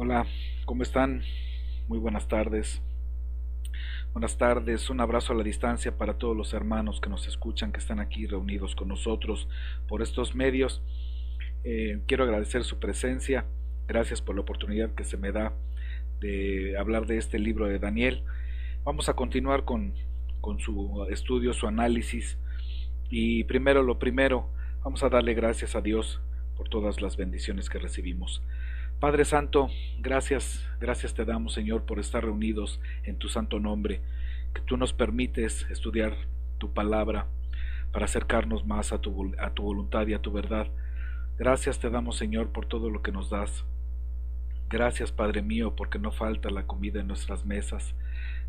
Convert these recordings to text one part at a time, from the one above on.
Hola, ¿cómo están? Muy buenas tardes. Buenas tardes, un abrazo a la distancia para todos los hermanos que nos escuchan, que están aquí reunidos con nosotros por estos medios. Quiero agradecer su presencia, gracias por la oportunidad que se me da de hablar de este libro de Daniel. Vamos a continuar con su estudio, su análisis. Y primero lo primero, vamos a darle gracias a Dios por todas las bendiciones que recibimos. Padre Santo, gracias, gracias te damos, Señor, por estar reunidos en tu santo nombre, que tú nos permites estudiar tu palabra para acercarnos más a tu voluntad y a tu verdad. Gracias te damos, Señor, por todo lo que nos das. Gracias, Padre mío, porque no falta la comida en nuestras mesas.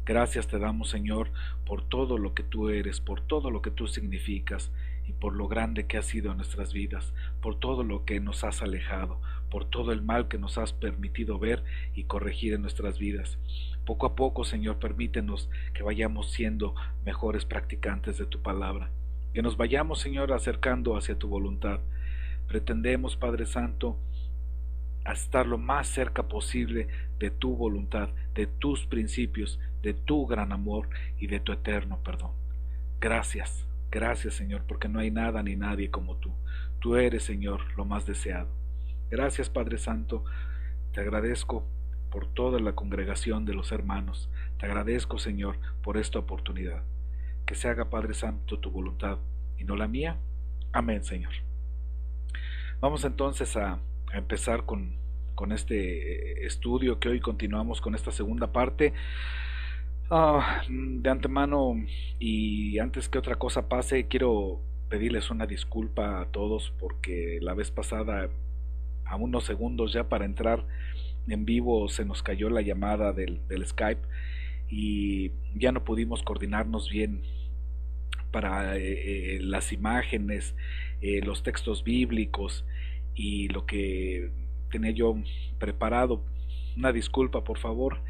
Gracias te damos, Señor, por todo lo que tú eres, por todo lo que tú significas y por lo grande que has sido en nuestras vidas, por todo lo que nos has alejado, por todo el mal que nos has permitido ver y corregir en nuestras vidas. Poco a poco, Señor, permítenos que vayamos siendo mejores practicantes de tu palabra, que nos vayamos, Señor, acercando hacia tu voluntad. Pretendemos, Padre Santo, a estar lo más cerca posible de tu voluntad, de tus principios, de tu gran amor y de tu eterno perdón. Gracias, gracias, Señor, porque no hay nada ni nadie como tú. Tú eres, Señor, lo más deseado. Gracias, Padre Santo, te agradezco por toda la congregación de los hermanos. Te agradezco, Señor, por esta oportunidad. Que se haga, Padre Santo, tu voluntad y no la mía. Amén, Señor. Vamos entonces a empezar con este estudio, que hoy continuamos con esta segunda parte. De antemano, y antes que otra cosa pase, quiero pedirles una disculpa a todos porque la vez pasada, a unos segundos ya para entrar en vivo, se nos cayó la llamada del Skype y ya no pudimos coordinarnos bien para las imágenes, los textos bíblicos y lo que tenía yo preparado. Una disculpa, por favor.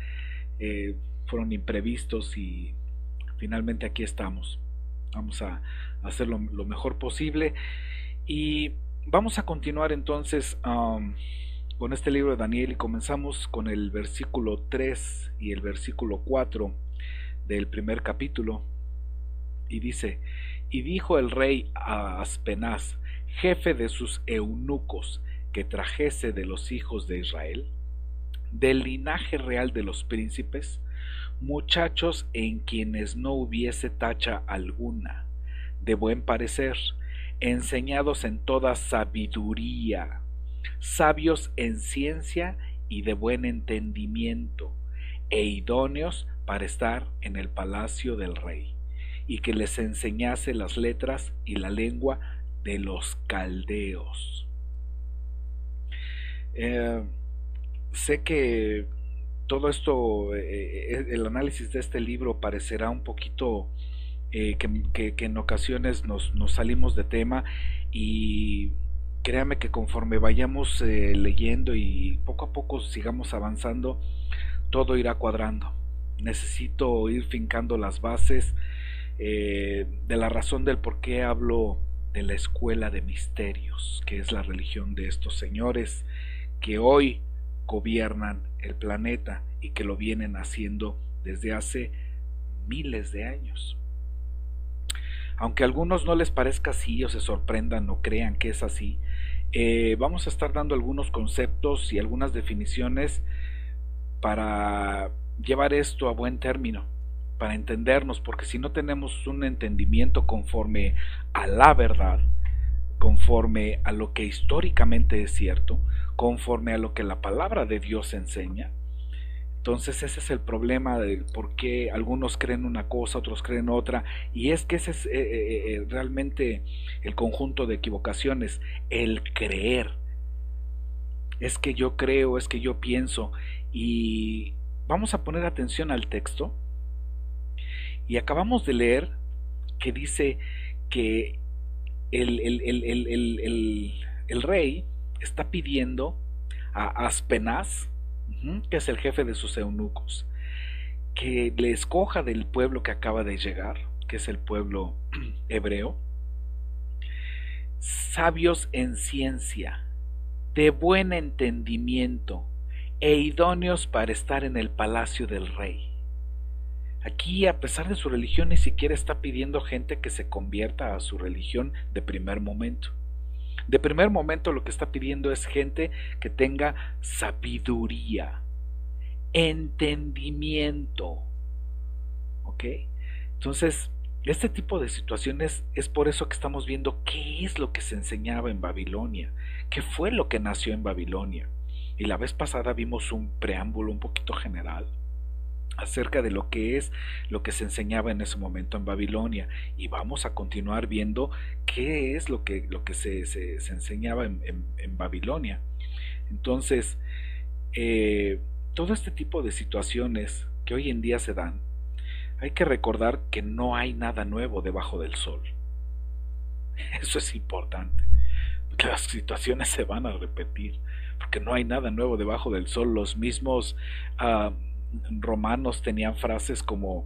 Fueron imprevistos y finalmente aquí estamos. Vamos a hacerlo lo mejor posible y vamos a continuar entonces con este libro de Daniel, y comenzamos con el versículo 3 y el versículo 4 del primer capítulo. Y dice: y dijo el rey a Aspenaz, jefe de sus eunucos, que trajese de los hijos de Israel, del linaje real de los príncipes, muchachos en quienes no hubiese tacha alguna, de buen parecer, enseñados en toda sabiduría, sabios en ciencia y de buen entendimiento, e idóneos para estar en el palacio del rey, y que les enseñase las letras y la lengua de los caldeos. Sé que todo esto, el análisis de este libro parecerá un poquito que en ocasiones nos salimos de tema, y créame que conforme vayamos leyendo y poco a poco sigamos avanzando, todo irá cuadrando. Necesito ir fincando las bases de la razón del por qué hablo de la escuela de misterios, que es la religión de estos señores que hoy gobiernan el planeta y que lo vienen haciendo desde hace miles de años. Aunque a algunos no les parezca así, o se sorprendan o crean que es así, vamos a estar dando algunos conceptos y algunas definiciones para llevar esto a buen término, para entendernos, porque si no tenemos un entendimiento conforme a la verdad, conforme a lo que históricamente es cierto, conforme a lo que la palabra de Dios enseña, entonces ese es el problema de por qué algunos creen una cosa, otros creen otra, y es que ese es realmente el conjunto de equivocaciones, el creer. Es que yo creo, es que yo pienso, y vamos a poner atención al texto, y acabamos de leer que dice que el rey está pidiendo a Aspenaz, que es el jefe de sus eunucos, que le escoja del pueblo que acaba de llegar, que es el pueblo hebreo, sabios en ciencia, de buen entendimiento e idóneos para estar en el palacio del rey. Aquí, a pesar de su religión, ni siquiera está pidiendo gente que se convierta a su religión de primer momento. De primer momento lo que está pidiendo es gente que tenga sabiduría, entendimiento. ¿Ok? Entonces, este tipo de situaciones es por eso que estamos viendo qué es lo que se enseñaba en Babilonia, qué fue lo que nació en Babilonia. Y la vez pasada vimos un preámbulo un poquito general acerca de lo que es lo que se enseñaba en ese momento en Babilonia, y vamos a continuar viendo qué es lo que se enseñaba en Babilonia. Entonces, todo este tipo de situaciones que hoy en día se dan, hay que recordar que no hay nada nuevo debajo del sol. Eso es importante, porque las situaciones se van a repetir, porque no hay nada nuevo debajo del sol. Los mismos romanos tenían frases como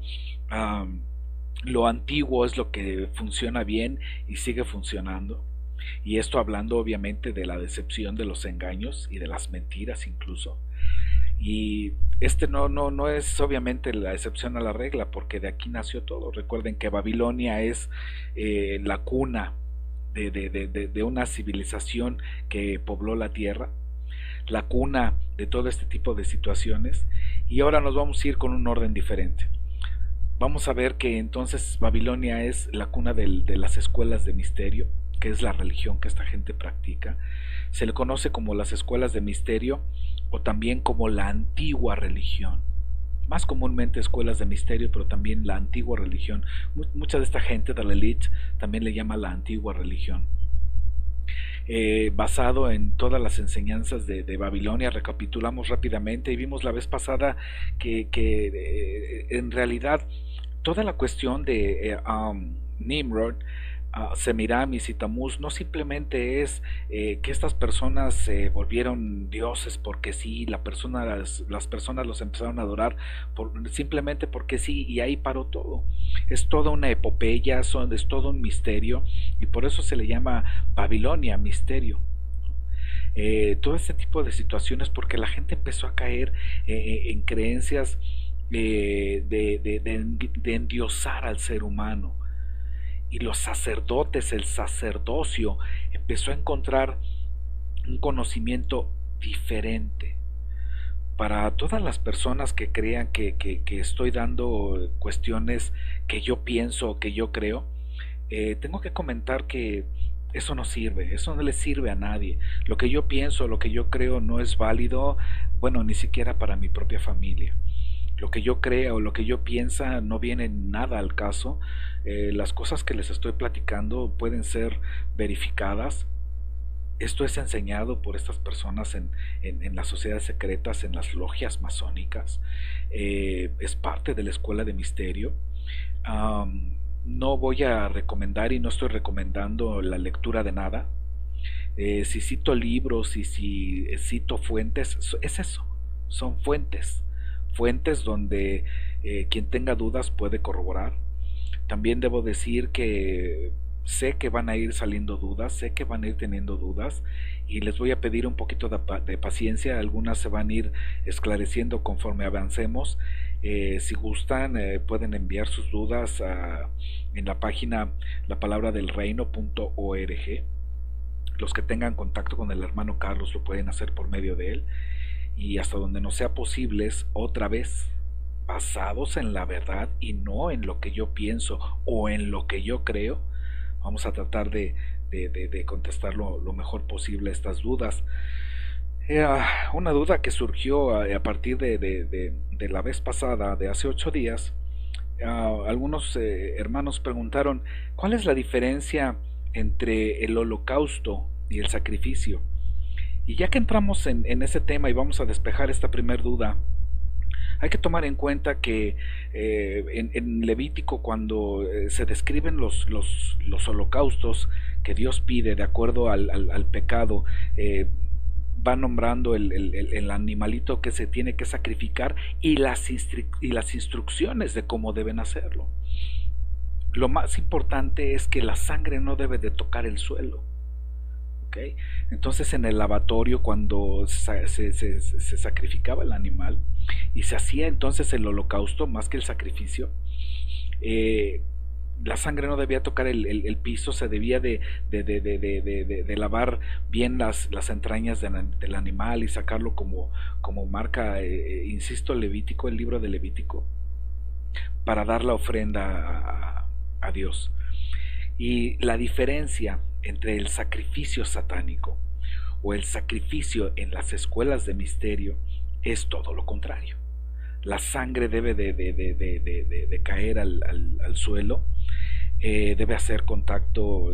lo antiguo es lo que funciona bien y sigue funcionando, y esto hablando obviamente de la decepción, de los engaños y de las mentiras incluso. Y este no es obviamente la excepción a la regla, porque de aquí nació todo. Recuerden que Babilonia es la cuna de una civilización que pobló la tierra, la cuna de todo este tipo de situaciones. Y ahora nos vamos a ir con un orden diferente. Vamos a ver que entonces Babilonia es la cuna de las escuelas de misterio, que es la religión que esta gente practica. Se le conoce como las escuelas de misterio, o también como la antigua religión. Más comúnmente escuelas de misterio, pero también la antigua religión. Mucha de esta gente de la élite también le llama la antigua religión. Basado en todas las enseñanzas de Babilonia. Recapitulamos rápidamente y vimos la vez pasada que en realidad toda la cuestión de Nimrod, Semiramis y Tamuz no simplemente es que estas personas se volvieron dioses porque sí, las personas los empezaron a adorar simplemente porque sí, y ahí paró todo. Es toda una epopeya, es todo un misterio, y por eso se le llama Babilonia, misterio. Todo este tipo de situaciones, porque la gente empezó a caer en creencias de endiosar al ser humano, y los sacerdotes, el sacerdocio empezó a encontrar un conocimiento diferente. Para todas las personas que crean que estoy dando cuestiones que yo pienso o que yo creo, tengo que comentar que eso no sirve, eso no le sirve a nadie. Lo que yo pienso, lo que yo creo no es válido, bueno, ni siquiera para mi propia familia. Lo que yo crea o lo que yo piensa no viene nada al caso. Las cosas que les estoy platicando pueden ser verificadas. Esto es enseñado por estas personas en las sociedades secretas, en las logias masónicas. Es parte de la escuela de misterio. No voy a recomendar y no estoy recomendando la lectura de nada. Si cito libros y si cito fuentes, es eso, son fuentes donde quien tenga dudas puede corroborar. También debo decir que sé que van a ir saliendo dudas, sé que van a ir teniendo dudas, y les voy a pedir un poquito de paciencia. Algunas se van a ir esclareciendo conforme avancemos. Si gustan, pueden enviar sus dudas en la página lapalabradelreino.org. Los que tengan contacto con el hermano Carlos lo pueden hacer por medio de él, y hasta donde no sea posible, otra vez basados en la verdad y no en lo que yo pienso o en lo que yo creo. Vamos a tratar de contestar lo mejor posible a estas dudas. Una duda que surgió a partir de la vez pasada, de hace 8 días. Algunos hermanos preguntaron: ¿cuál es la diferencia entre el holocausto y el sacrificio? Y ya que entramos en ese tema y vamos a despejar esta primer duda, hay que tomar en cuenta que en Levítico, cuando se describen los holocaustos que Dios pide de acuerdo al pecado, va nombrando el animalito que se tiene que sacrificar y las instrucciones de cómo deben hacerlo. Lo más importante es que la sangre no debe de tocar el suelo. ¿ok? Entonces en el lavatorio, cuando se sacrificaba el animal y se hacía entonces el holocausto más que el sacrificio, eh, la sangre no debía tocar el piso, se debía de lavar bien las entrañas del animal y sacarlo como marca, insisto, Levítico, el libro de Levítico, para dar la ofrenda a Dios. Y la diferencia entre el sacrificio satánico o el sacrificio en las escuelas de misterio es todo lo contrario. La sangre debe de caer al suelo, debe hacer contacto,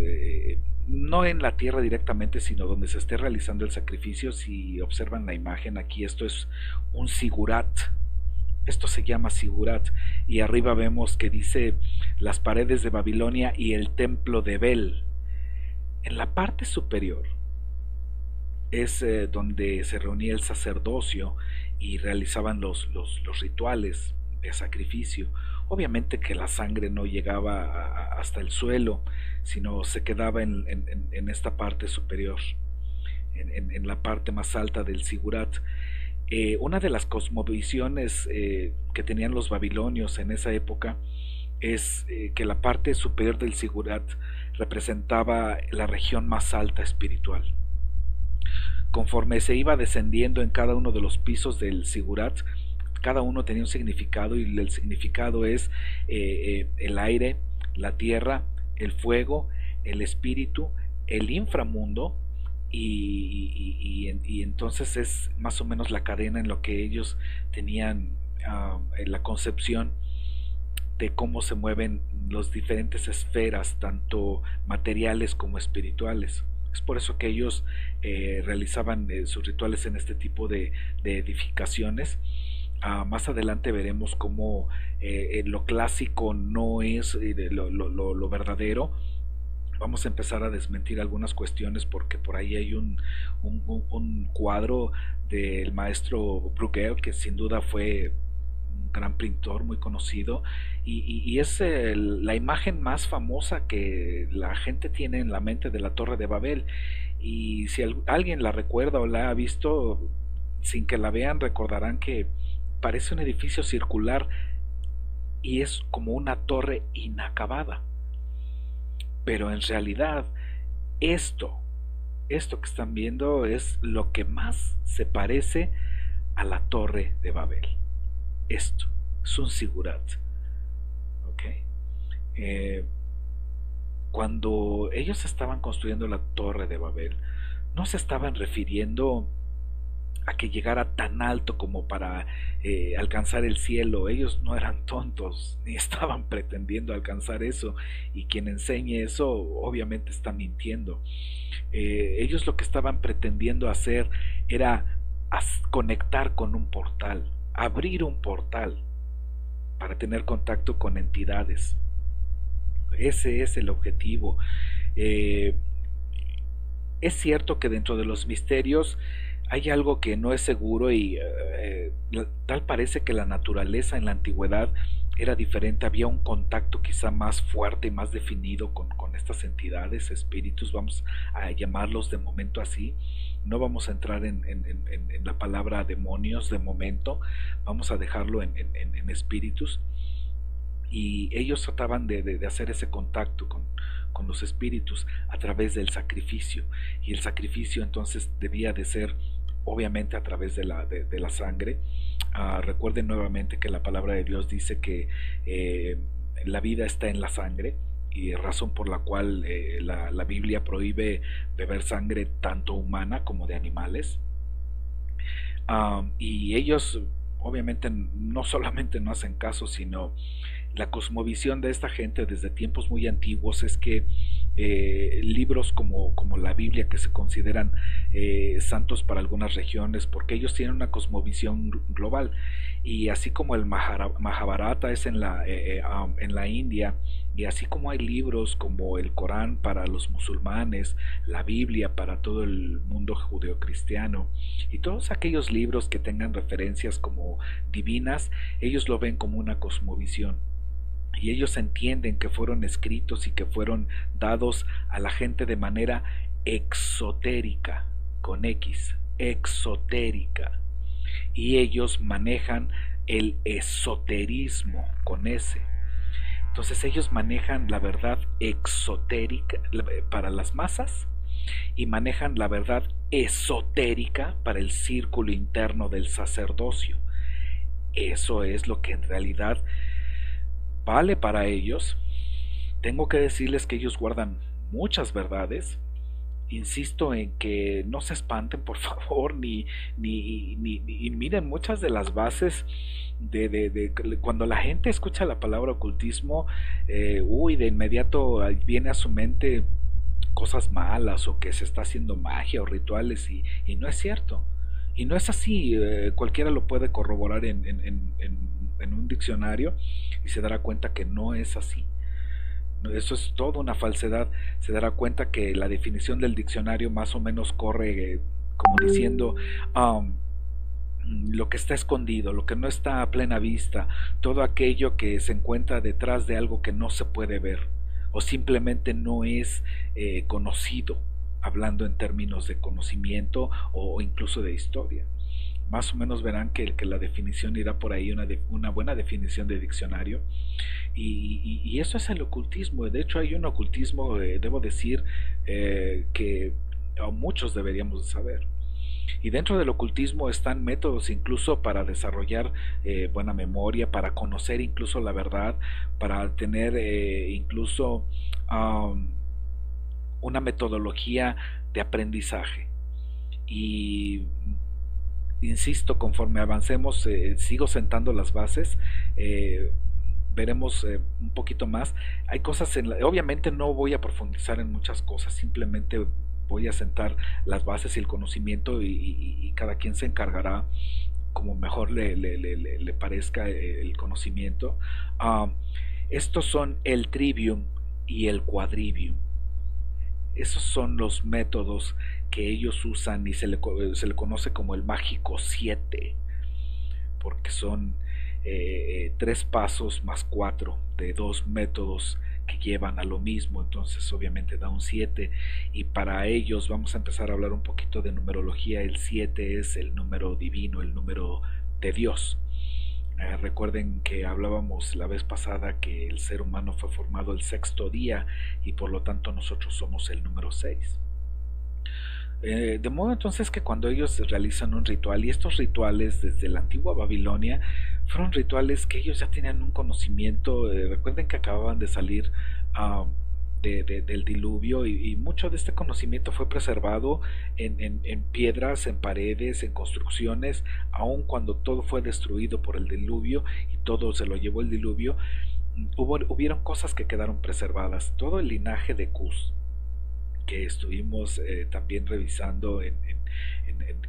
no en la tierra directamente, sino donde se esté realizando el sacrificio. Si observan la imagen aquí, esto es un sigurat. Esto se llama sigurat, y arriba vemos que dice las paredes de Babilonia y el templo de Bel. En la parte superior es donde se reunía el sacerdocio y realizaban los rituales de sacrificio. Obviamente que la sangre no llegaba hasta el suelo, sino se quedaba en esta parte superior, en la parte más alta del sigurat. Una de las cosmovisiones que tenían los babilonios en esa época es que la parte superior del sigurat representaba la región más alta espiritual. Conforme se iba descendiendo en cada uno de los pisos del sigurat, cada uno tenía un significado, y el significado es el aire, la tierra, el fuego, el espíritu, el inframundo, y entonces es más o menos la cadena en lo que ellos tenían, la concepción de cómo se mueven las diferentes esferas, tanto materiales como espirituales. Es por eso que ellos realizaban sus rituales en este tipo de edificaciones. Más adelante veremos cómo lo clásico no es lo verdadero. Vamos a empezar a desmentir algunas cuestiones, porque por ahí hay un cuadro del maestro Bruegel, que sin duda fue un gran pintor muy conocido, y es la imagen más famosa que la gente tiene en la mente de la Torre de Babel. Y si alguien la recuerda o la ha visto, sin que la vean, recordarán que parece un edificio circular y es como una torre inacabada. Pero en realidad esto que están viendo es lo que más se parece a la Torre de Babel. Esto es un sigurat. ¿Okay? Cuando ellos estaban construyendo la Torre de Babel, no se estaban refiriendo a que llegara tan alto como para alcanzar el cielo. Ellos no eran tontos, ni estaban pretendiendo alcanzar eso, y quien enseñe eso obviamente está mintiendo. Ellos lo que estaban pretendiendo hacer era conectar con un portal, abrir un portal para tener contacto con entidades. Ese es el objetivo. Es cierto que dentro de los misterios hay algo que no es seguro, y tal parece que la naturaleza en la antigüedad era diferente. Había un contacto quizá más fuerte y más definido con estas entidades, espíritus, vamos a llamarlos de momento así. No vamos a entrar en la palabra demonios de momento, vamos a dejarlo en espíritus. Y ellos trataban de hacer ese contacto con los espíritus a través del sacrificio, y el sacrificio entonces debía de ser obviamente a través de la sangre. Recuerden nuevamente que la palabra de Dios dice que la vida está en la sangre, y razón por la cual la Biblia prohíbe beber sangre tanto humana como de animales. Y ellos obviamente no solamente no hacen caso, sino la cosmovisión de esta gente desde tiempos muy antiguos es que libros como la Biblia, que se consideran santos para algunas regiones, porque ellos tienen una cosmovisión global, y así como el Mahabharata es en la India, y así como hay libros como el Corán para los musulmanes, la Biblia para todo el mundo judeocristiano, y todos aquellos libros que tengan referencias como divinas, ellos lo ven como una cosmovisión. Y ellos entienden que fueron escritos y que fueron dados a la gente de manera exotérica, con X, exotérica, y ellos manejan el esoterismo, con S. Entonces ellos manejan la verdad exotérica para las masas y manejan la verdad esotérica para el círculo interno del sacerdocio. Eso es lo que en realidad vale para ellos. Tengo que decirles que ellos guardan muchas verdades. Insisto en que no se espanten, por favor, ni miren muchas de las bases cuando la gente escucha la palabra ocultismo, de inmediato viene a su mente cosas malas o que se está haciendo magia o rituales y no es cierto. Y no es así, cualquiera lo puede corroborar en un diccionario y se dará cuenta que no es así. Eso es toda una falsedad. Se dará cuenta que la definición del diccionario más o menos corre como diciendo lo que está escondido, lo que no está a plena vista, todo aquello que se encuentra detrás de algo que no se puede ver o simplemente no es conocido, hablando en términos de conocimiento o incluso de historia. Más o menos verán que la definición irá por ahí, una buena definición de diccionario, y eso es el ocultismo. De hecho hay un ocultismo, debo decir, que muchos deberíamos saber. Y dentro del ocultismo están métodos incluso para desarrollar buena memoria, para conocer incluso la verdad, para tener incluso una metodología de aprendizaje. Y insisto, conforme avancemos, sigo sentando las bases, veremos un poquito más. Hay cosas obviamente no voy a profundizar en muchas cosas, simplemente voy a sentar las bases y el conocimiento y cada quien se encargará como mejor le parezca el conocimiento. Estos son el trivium y el quadrivium. Esos son los métodos que ellos usan y se le conoce como el mágico 7, porque son 3 pasos más 4 de 2 métodos que llevan a lo mismo. Entonces obviamente da un 7, y para ellos vamos a empezar a hablar un poquito de numerología. El 7 es el número divino, el número de Dios. Recuerden que hablábamos la vez pasada que el ser humano fue formado el 6º día y por lo tanto nosotros somos el número 6. De modo entonces que cuando ellos realizan un ritual, y estos rituales desde la antigua Babilonia fueron rituales que ellos ya tenían un conocimiento, recuerden que acababan de salir del diluvio, y mucho de este conocimiento fue preservado en piedras, en paredes, en construcciones, aun cuando todo fue destruido por el diluvio y todo se lo llevó el diluvio. Hubieron cosas que quedaron preservadas. Todo el linaje de Cus, que estuvimos también revisando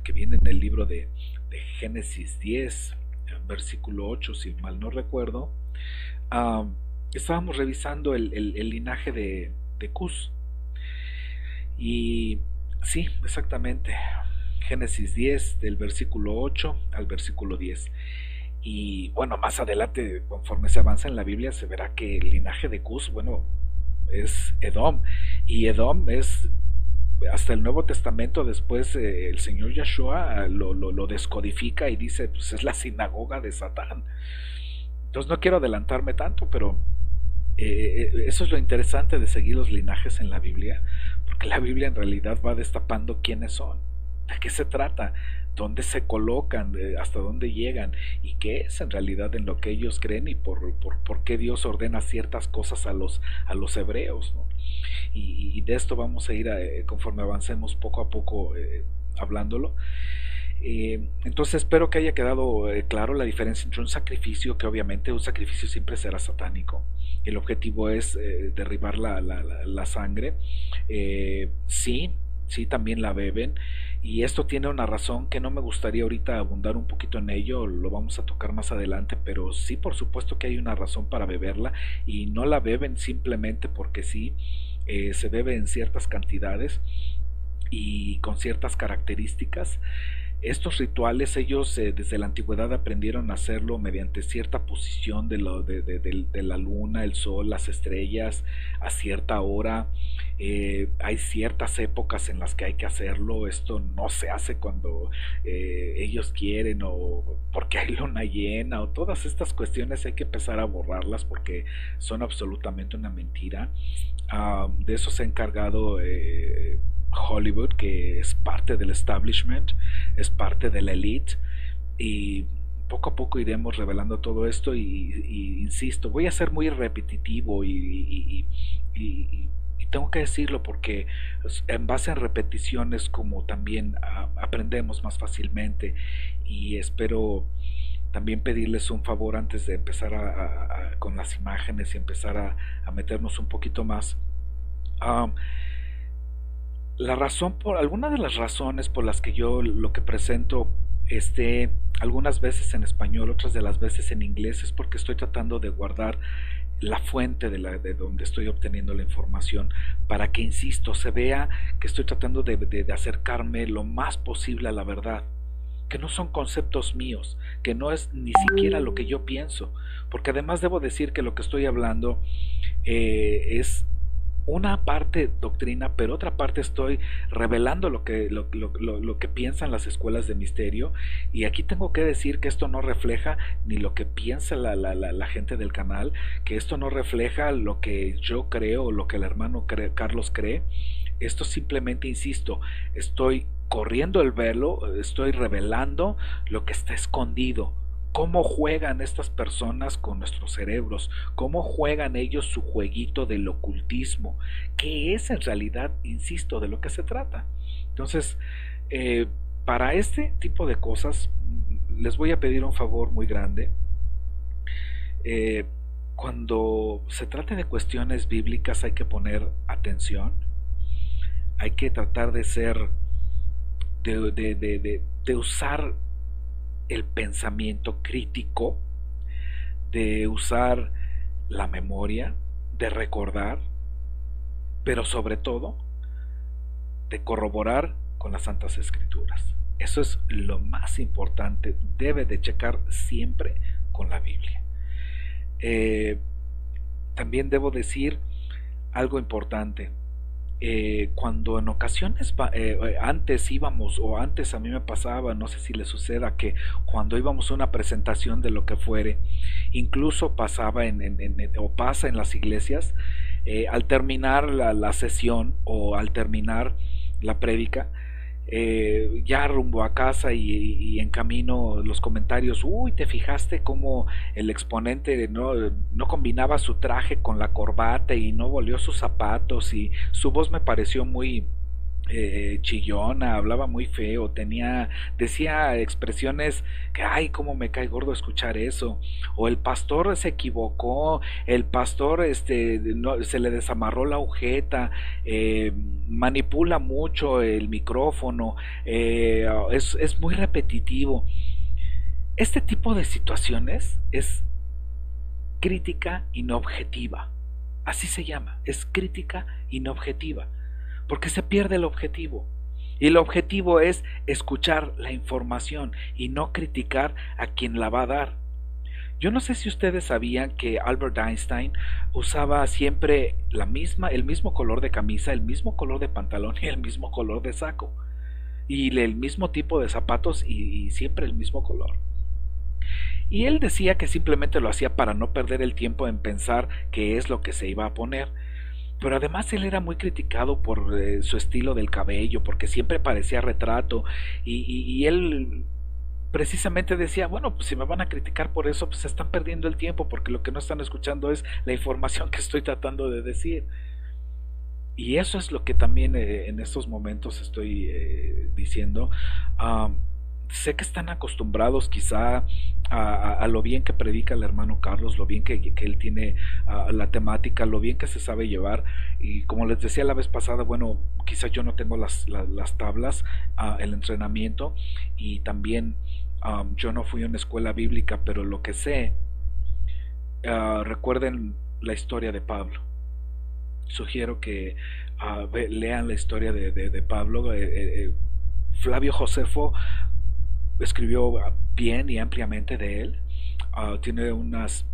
que viene en el libro de Génesis 10, versículo 8, si mal no recuerdo. Estábamos revisando el linaje de Cus, y sí, exactamente, Génesis 10 del versículo 8 al versículo 10. Y bueno, más adelante, conforme se avanza en la Biblia, se verá que el linaje de Cus, bueno, es Edom, y Edom es, hasta el Nuevo Testamento después, el Señor Yahshua lo descodifica y dice, pues es la sinagoga de Satán. Entonces no quiero adelantarme tanto, pero eso es lo interesante de seguir los linajes en la Biblia, porque la Biblia en realidad va destapando quiénes son, de qué se trata, dónde se colocan, hasta dónde llegan, y qué es en realidad en lo que ellos creen, y por qué Dios ordena ciertas cosas a los hebreos, ¿no? Y de esto vamos a ir conforme avancemos poco a poco hablándolo. Entonces espero que haya quedado claro la diferencia entre un sacrificio, que obviamente un sacrificio siempre será satánico. El objetivo es derribar la sangre. Sí, también la beben, y esto tiene una razón que no me gustaría ahorita abundar un poquito en ello, lo vamos a tocar más adelante, pero sí, por supuesto que hay una razón para beberla, y no la beben simplemente porque sí. Se bebe en ciertas cantidades, y con ciertas características. Estos rituales ellos desde la antigüedad aprendieron a hacerlo mediante cierta posición de la luna, el sol, las estrellas a cierta hora. Hay ciertas épocas en las que hay que hacerlo. Esto no se hace cuando ellos quieren o porque hay luna llena o todas estas cuestiones hay que empezar a borrarlas porque son absolutamente una mentira. De eso se ha encargado Hollywood, que es parte del establishment, es parte de la elite, y poco a poco iremos revelando todo esto y insisto, voy a ser muy repetitivo y tengo que decirlo porque en base a repeticiones como también aprendemos más fácilmente y espero también pedirles un favor antes de empezar con las imágenes y empezar a meternos un poquito más. Um, la razón por alguna de las razones por las que yo lo que presento esté algunas veces en español, otras de las veces en inglés, es porque estoy tratando de guardar la fuente de donde estoy obteniendo la información para que, insisto, se vea que estoy tratando de acercarme lo más posible a la verdad, que no son conceptos míos, que no es ni siquiera lo que yo pienso, porque además debo decir que lo que estoy hablando es una parte doctrina, pero otra parte estoy revelando lo que piensan las escuelas de misterio, y aquí tengo que decir que esto no refleja ni lo que piensa la gente del canal, que esto no refleja lo que yo creo o lo que el hermano Carlos cree. Esto simplemente, insisto, estoy corriendo el velo, estoy revelando lo que está escondido. Cómo juegan estas personas con nuestros cerebros, cómo juegan ellos su jueguito del ocultismo, que es en realidad, insisto, de lo que se trata. Entonces, para este tipo de cosas, les voy a pedir un favor muy grande. Cuando se trate de cuestiones bíblicas hay que poner atención, hay que tratar de ser, de usar el pensamiento crítico, de usar la memoria, de recordar, pero sobre todo de corroborar con las Santas Escrituras. Eso es lo más importante, debe de checar siempre con la Biblia. También debo decir algo importante. Cuando en ocasiones antes íbamos, o antes a mí me pasaba, no sé si le suceda, que cuando íbamos a una presentación de lo que fuere, incluso pasaba o pasa en las iglesias, al terminar la sesión o al terminar la prédica, ya rumbo a casa y en camino los comentarios, uy, te fijaste cómo el exponente no combinaba su traje con la corbata y no volvió sus zapatos y su voz me pareció muy chillona, hablaba muy feo, decía expresiones que ay, cómo me cae gordo escuchar eso, o el pastor se equivocó, el pastor se le desamarró la agujeta, manipula mucho el micrófono, es muy repetitivo. Este tipo de situaciones es crítica inobjetiva, así se llama, es crítica inobjetiva, porque se pierde el objetivo. Y el objetivo es escuchar la información y no criticar a quien la va a dar. Yo no sé si ustedes sabían que Albert Einstein usaba siempre el mismo color de camisa, el mismo color de pantalón y el mismo color de saco. Y el mismo tipo de zapatos y siempre el mismo color. Y él decía que simplemente lo hacía para no perder el tiempo en pensar qué es lo que se iba a poner. Pero además él era muy criticado por su estilo del cabello, porque siempre parecía retrato, y él precisamente decía, bueno, pues si me van a criticar por eso, pues están perdiendo el tiempo, porque lo que no están escuchando es la información que estoy tratando de decir. Y eso es lo que también en estos momentos estoy diciendo. Sé que están acostumbrados quizá a lo bien que predica el hermano Carlos, lo bien que él tiene la temática, lo bien que se sabe llevar, y como les decía la vez pasada, bueno, quizá yo no tengo las tablas, el entrenamiento, y también yo no fui a una escuela bíblica, pero lo que sé, recuerden la historia de Pablo. Sugiero que lean la historia de Pablo. Flavio Josefo escribió bien y ampliamente de él. Tiene unos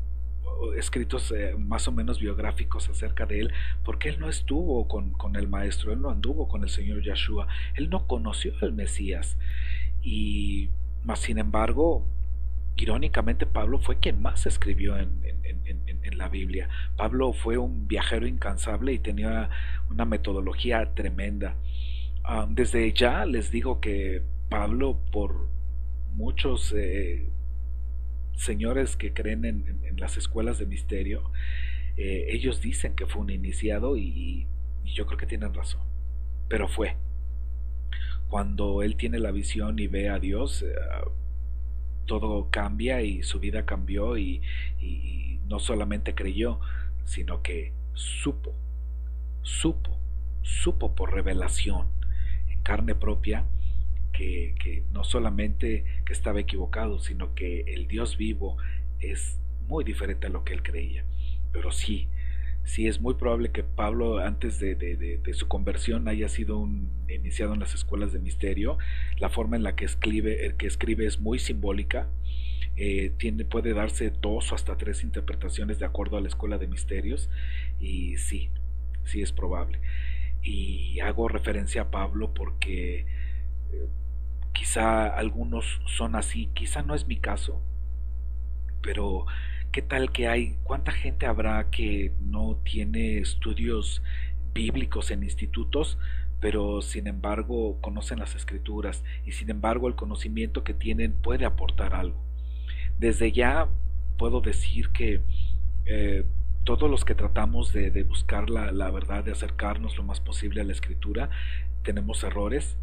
escritos más o menos biográficos acerca de él, porque él no estuvo con el maestro, él no anduvo con el Señor Yeshua, él no conoció al Mesías. Y más sin embargo, irónicamente, Pablo fue quien más escribió en la Biblia. Pablo fue un viajero incansable y tenía una metodología tremenda. Desde ya les digo que Pablo, por muchos señores que creen en las escuelas de misterio, ellos dicen que fue un iniciado y yo creo que tienen razón, pero fue. Cuando él tiene la visión y ve a Dios, todo cambia y su vida cambió y no solamente creyó, sino que supo, supo por revelación en carne propia que no solamente que estaba equivocado, sino que el Dios vivo es muy diferente a lo que él creía. Pero sí es muy probable que Pablo antes de su conversión haya sido iniciado en las escuelas de misterio. La forma en la que escribe es muy simbólica. Puede darse 2 o hasta 3 interpretaciones de acuerdo a la escuela de misterios, y sí es probable. Y hago referencia a Pablo porque quizá algunos son así, quizá no es mi caso, pero ¿qué tal que cuánta gente habrá que no tiene estudios bíblicos en institutos, pero sin embargo conocen las escrituras y sin embargo el conocimiento que tienen puede aportar algo? Desde ya puedo decir que todos los que tratamos de buscar la verdad, de acercarnos lo más posible a la escritura, tenemos errores,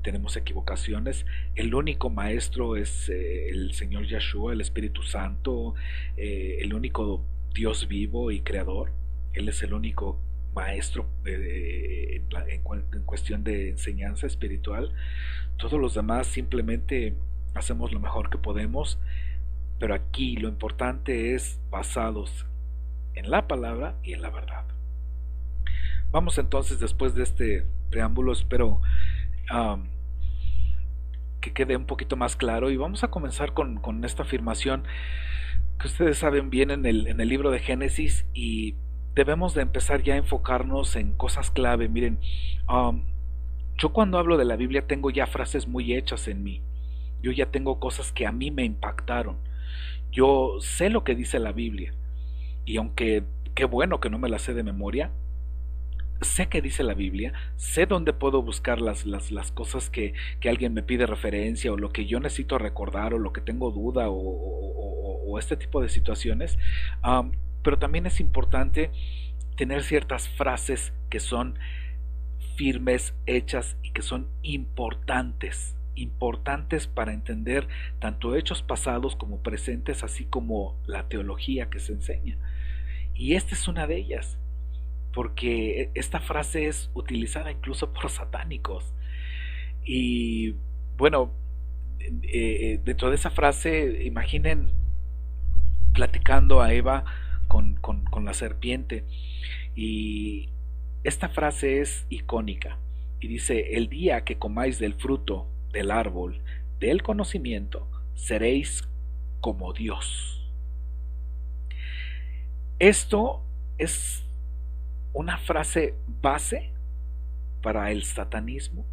tenemos equivocaciones. El único maestro es el Señor Yeshua, el Espíritu Santo, el único Dios vivo y creador. Él es el único maestro en cuestión de enseñanza espiritual. Todos los demás simplemente hacemos lo mejor que podemos, pero aquí lo importante es basados en la palabra y en la verdad. Vamos entonces, después de este preámbulo, espero que quede un poquito más claro, y vamos a comenzar con esta afirmación que ustedes saben bien en el libro de Génesis, y debemos de empezar ya a enfocarnos en cosas clave. Miren, yo cuando hablo de la Biblia tengo ya frases muy hechas en mí, yo ya tengo cosas que a mí me impactaron, yo sé lo que dice la Biblia, y aunque qué bueno que no me la sé de memoria, sé que dice la Biblia, sé dónde puedo buscar las cosas que alguien me pide referencia, o lo que yo necesito recordar, o lo que tengo duda, o este tipo de situaciones. Pero también es importante tener ciertas frases que son firmes, hechas, y que son importantes para entender tanto hechos pasados como presentes, así como la teología que se enseña. Y esta es una de ellas, porque esta frase es utilizada incluso por satánicos. Y bueno, dentro de esa frase, imaginen platicando a Eva con la serpiente, y esta frase es icónica y dice: el día que comáis del fruto del árbol del conocimiento, seréis como Dios. Esto es una frase base para el satanismo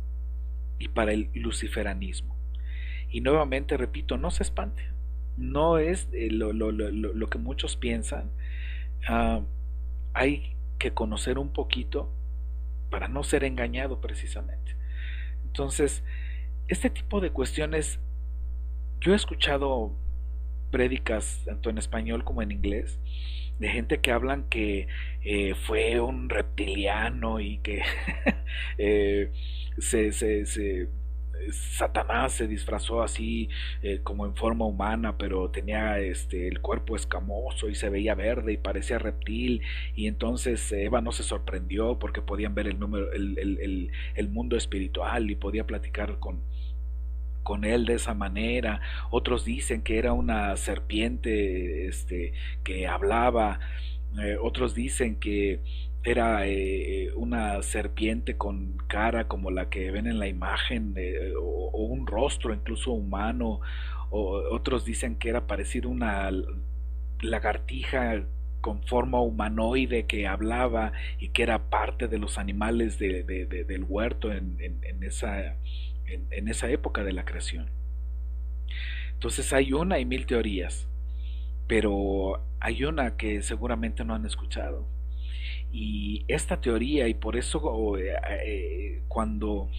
y para el luciferanismo. Y nuevamente repito, no se espante, no es lo que muchos piensan. Hay que conocer un poquito para no ser engañado precisamente. Entonces, este tipo de cuestiones, yo he escuchado prédicas tanto en español como en inglés de gente que hablan que fue un reptiliano y que Satanás se disfrazó así como en forma humana, pero tenía el cuerpo escamoso y se veía verde y parecía reptil, y entonces Eva no se sorprendió porque podían ver el mundo espiritual y podía platicar con él de esa manera. Otros dicen que era una serpiente que hablaba, Otros dicen que era una serpiente con cara como la que ven en la imagen, o un rostro incluso humano. O otros dicen que era parecido a una lagartija con forma humanoide que hablaba y que era parte de los animales del huerto en esa época de la creación. Entonces hay una y mil teorías, pero hay una que seguramente no han escuchado. Y esta teoría, y por eso cuando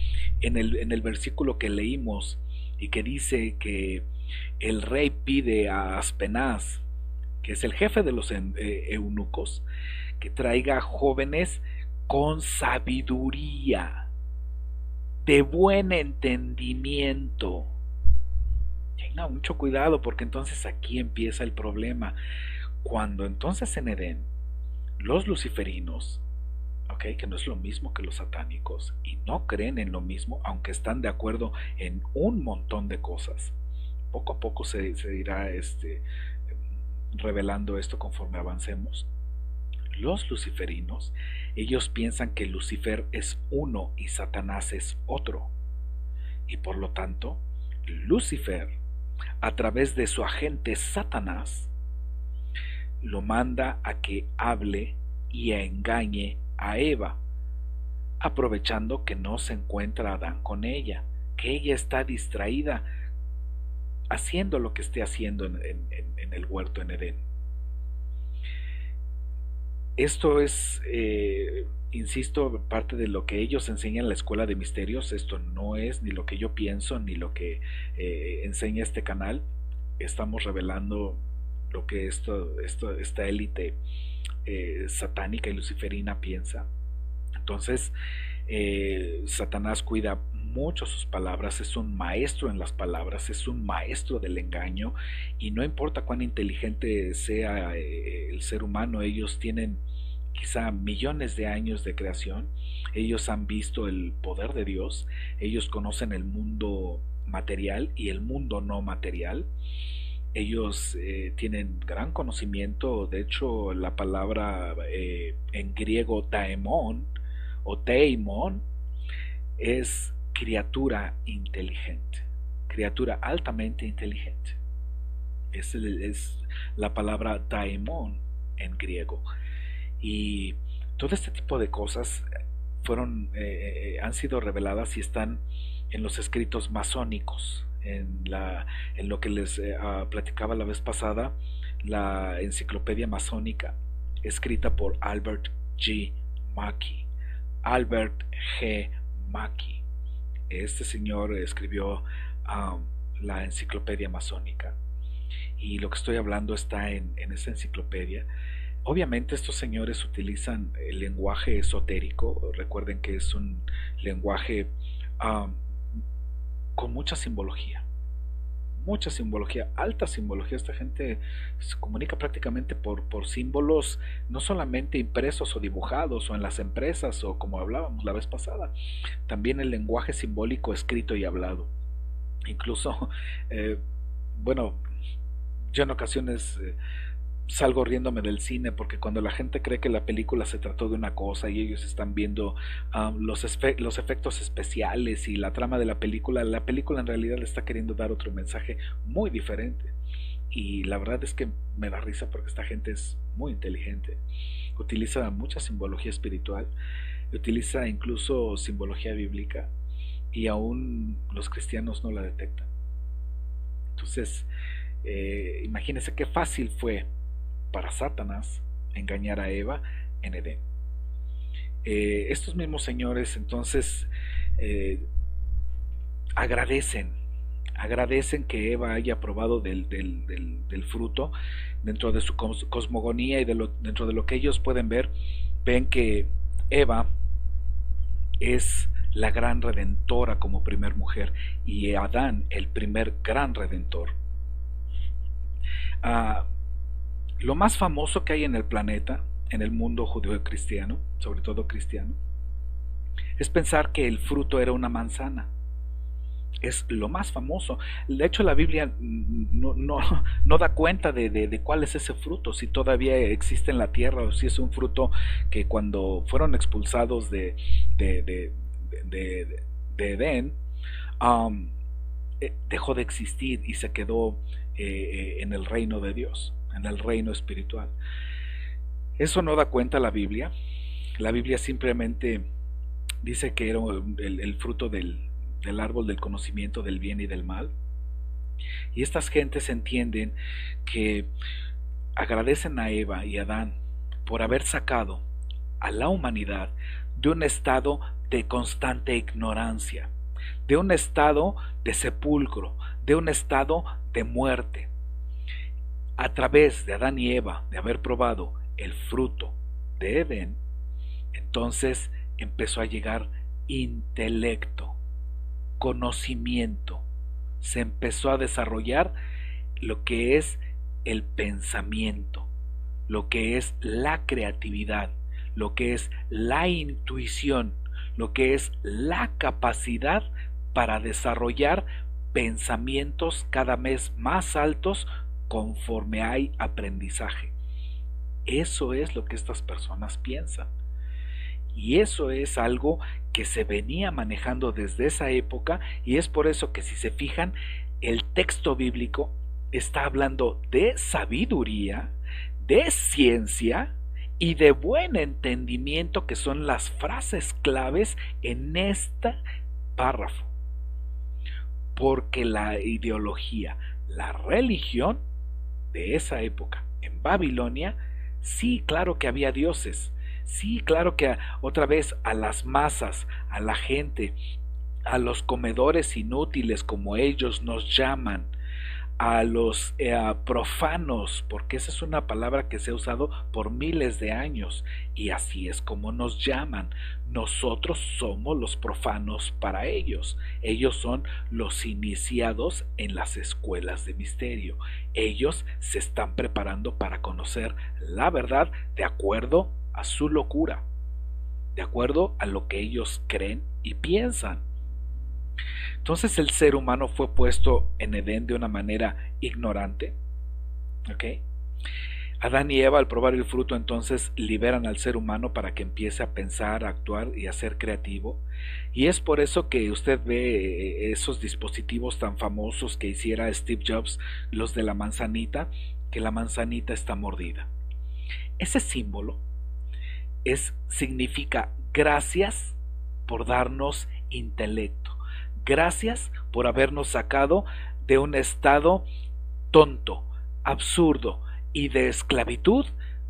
en el versículo que leímos y que dice que el rey pide a Aspenaz, que es el jefe de los eunucos, que traiga jóvenes con sabiduría, de buen entendimiento. Tenga mucho cuidado, porque entonces aquí empieza el problema. Cuando entonces en Edén los luciferinos, ¿ok?, que no es lo mismo que los satánicos, y no creen en lo mismo, aunque están de acuerdo en un montón de cosas. Poco a poco se irá revelando esto conforme avancemos. Los luciferinos, ellos piensan que Lucifer es uno y Satanás es otro. Y por lo tanto, Lucifer, a través de su agente Satanás, lo manda a que hable y engañe a Eva, aprovechando que no se encuentra Adán con ella, que ella está distraída haciendo lo que esté haciendo en el huerto en Edén. Esto es, insisto, parte de lo que ellos enseñan en la escuela de misterios. Esto no es ni lo que yo pienso ni lo que enseña este canal. Estamos revelando lo que esta élite satánica y luciferina piensa. Entonces, Satanás cuida mucho sus palabras, es un maestro en las palabras, es un maestro del engaño, y no importa cuán inteligente sea el ser humano, ellos tienen quizá millones de años de creación, ellos han visto el poder de Dios, ellos conocen el mundo material y el mundo no material. Ellos tienen gran conocimiento. De hecho, la palabra en griego daemon o daimon es criatura inteligente, criatura altamente inteligente. Es la palabra daemon en griego. Y todo este tipo de cosas han sido reveladas y están en los escritos masónicos, en lo que les platicaba la vez pasada, la enciclopedia masónica escrita por Albert G. Mackey. Albert G. Mackey. Este señor escribió la enciclopedia masónica, y lo que estoy hablando está en esa enciclopedia. Obviamente estos señores utilizan el lenguaje esotérico. Recuerden que es un lenguaje con mucha simbología, alta simbología. Esta gente se comunica prácticamente por símbolos, no solamente impresos o dibujados o en las empresas o como hablábamos la vez pasada, también el lenguaje simbólico escrito y hablado. Incluso, bueno, yo en ocasiones salgo riéndome del cine, porque cuando la gente cree que la película se trató de una cosa y ellos están viendo los efectos especiales y la trama de la película en realidad le está queriendo dar otro mensaje muy diferente. Y la verdad es que me da risa, porque esta gente es muy inteligente, utiliza mucha simbología espiritual, utiliza incluso simbología bíblica, y aún los cristianos no la detectan. Entonces, imagínense qué fácil fue para Satanás engañar a Eva en Edén. Estos mismos señores entonces agradecen que Eva haya probado del fruto. Dentro de su cosmogonía y dentro de lo que ellos pueden ver, ven que Eva es la gran redentora como primer mujer, y Adán el primer gran redentor. Lo más famoso que hay en el planeta, en el mundo judeo-cristiano, sobre todo cristiano, es pensar que el fruto era una manzana. es lo más famoso. De hecho, la Biblia no da cuenta de cuál es ese fruto, si todavía existe en la tierra o si es un fruto que cuando fueron expulsados de, de, de Edén, um, dejó de existir y se quedó en el reino de Dios, en el reino espiritual. Eso no da cuenta la Biblia. La Biblia simplemente dice que era el fruto del árbol del conocimiento del bien y del mal. Y estas gentes entienden que agradecen a Eva y a Adán por haber sacado a la humanidad de un estado de constante ignorancia, de un estado de sepulcro, de un estado de muerte. A través de Adán y Eva, de haber probado el fruto de Edén, entonces empezó a llegar intelecto, conocimiento, se empezó a desarrollar lo que es el pensamiento, lo que es la creatividad, lo que es la intuición, lo que es la capacidad para desarrollar pensamientos cada vez más altos conforme hay aprendizaje. Eso es lo que estas personas piensan. Y eso es algo que se venía manejando desde esa época, y es por eso que si se fijan, el texto bíblico está hablando de sabiduría, de ciencia y de buen entendimiento, que son las frases claves en este párrafo. Porque la ideología, la religión de esa época en Babilonia, sí, claro que había dioses, sí, claro que otra vez a las masas, a la gente, a los comedores inútiles como ellos nos llaman, a los profanos, porque esa es una palabra que se ha usado por miles de años, y así es como nos llaman. Nosotros somos los profanos para ellos. Ellos son los iniciados en las escuelas de misterio. Ellos se están preparando para conocer la verdad de acuerdo a su locura, de acuerdo a lo que ellos creen y piensan. Entonces el ser humano fue puesto en Edén de una manera ignorante. ¿Okay? Adán y Eva, al probar el fruto, entonces liberan al ser humano para que empiece a pensar, a actuar y a ser creativo. Y es por eso que usted ve esos dispositivos tan famosos que hiciera Steve Jobs, los de la manzanita, que la manzanita está mordida. Ese símbolo significa gracias por darnos intelecto. Gracias por habernos sacado de un estado tonto, absurdo y de esclavitud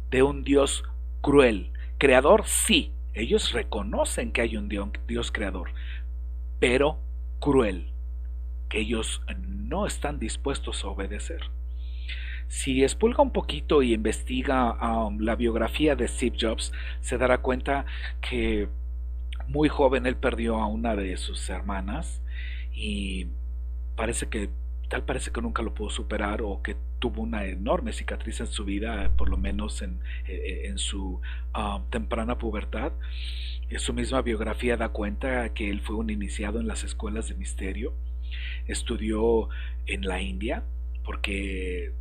de un Dios cruel. Creador, sí, ellos reconocen que hay un Dios creador, pero cruel, que ellos no están dispuestos a obedecer. Si expulga un poquito y investiga la biografía de Steve Jobs, se dará cuenta que muy joven él perdió a una de sus hermanas y parece que nunca lo pudo superar, o que tuvo una enorme cicatriz en su vida, por lo menos en su temprana pubertad. Su misma biografía da cuenta que él fue un iniciado en las escuelas de misterio, estudió en la India, porque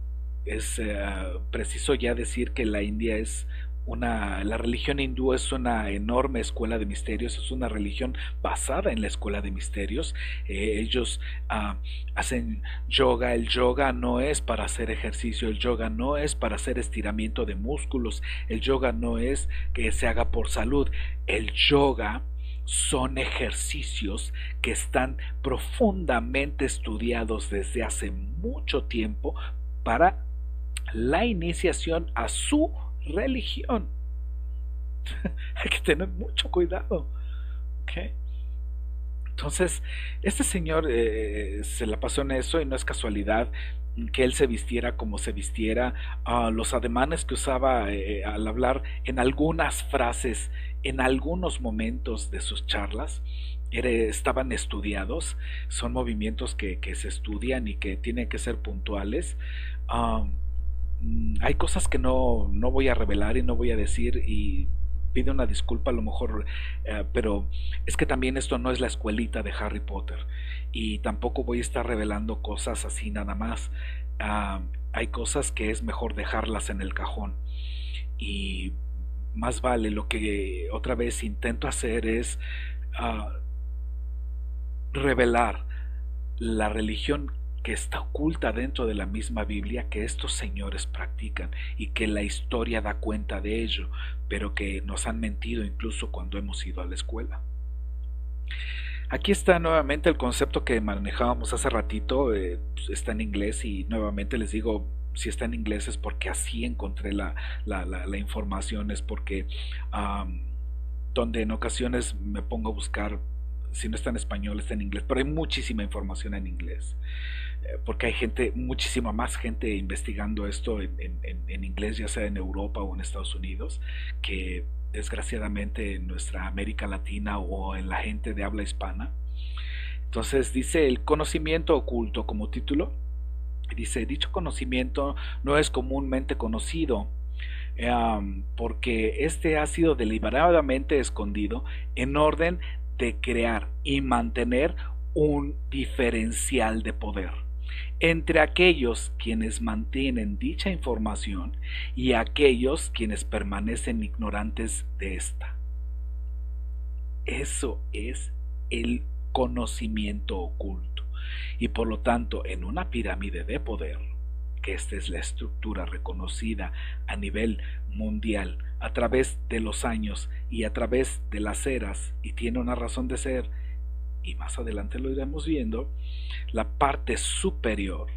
es preciso ya decir que la India la religión hindú es una enorme escuela de misterios, es una religión basada en la escuela de misterios. Ellos hacen yoga. El yoga no es para hacer ejercicio, el yoga no es para hacer estiramiento de músculos, el yoga no es que se haga por salud. El yoga son ejercicios que están profundamente estudiados desde hace mucho tiempo para la iniciación a su religión. Hay que tener mucho cuidado. ¿Okay? Entonces, este señor se la pasó en eso, y no es casualidad que él se vistiera como se vistiera. Los ademanes que usaba al hablar, en algunas frases, en algunos momentos de sus charlas, estaban estudiados. Son movimientos que se estudian y que tienen que ser puntuales. Hay cosas que no voy a revelar y no voy a decir, y pido una disculpa a lo mejor, pero es que también esto no es la escuelita de Harry Potter y tampoco voy a estar revelando cosas así nada más. Ah, Hay cosas que es mejor dejarlas en el cajón y más vale lo que otra vez intento hacer es ah, revelar la religión que está oculta dentro de la misma Biblia que estos señores practican y que la historia da cuenta de ello, pero que nos han mentido incluso cuando hemos ido a la escuela. Aquí está nuevamente el concepto que manejábamos hace ratito, pues está en inglés y nuevamente les digo, si está en inglés es porque así encontré la información, es porque um, donde en ocasiones me pongo a buscar, si no está en español está en inglés, pero hay muchísima información en inglés, porque hay gente, muchísima más gente investigando esto en inglés, ya sea en Europa o en Estados Unidos, que desgraciadamente en nuestra América Latina o en la gente de habla hispana. Entonces dice el conocimiento oculto como título. Dice, dicho conocimiento no es comúnmente conocido, porque este ha sido deliberadamente escondido en orden de crear y mantener un diferencial de poder entre aquellos quienes mantienen dicha información y aquellos quienes permanecen ignorantes de esta. Eso es el conocimiento oculto. Y por lo tanto, en una pirámide de poder, que esta es la estructura reconocida a nivel mundial a través de los años y a través de las eras, y tiene una razón de ser, y más adelante lo iremos viendo, la parte superior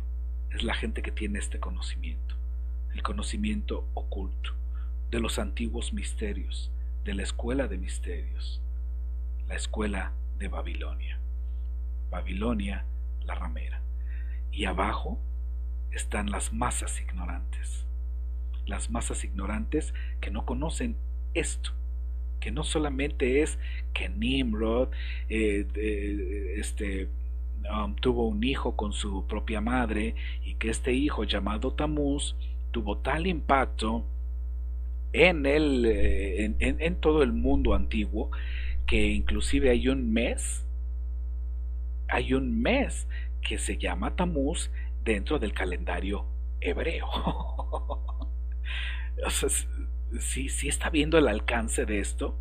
es la gente que tiene este conocimiento, el conocimiento oculto, de los antiguos misterios, de la escuela de misterios, la escuela de Babilonia. Babilonia, la ramera. Y abajo están las masas ignorantes que no conocen esto, que no solamente es que Nimrod tuvo un hijo con su propia madre y que este hijo llamado Tamuz tuvo tal impacto en todo el mundo antiguo que inclusive hay un mes que se llama Tamuz dentro del calendario hebreo. O sea, sí está viendo el alcance de esto,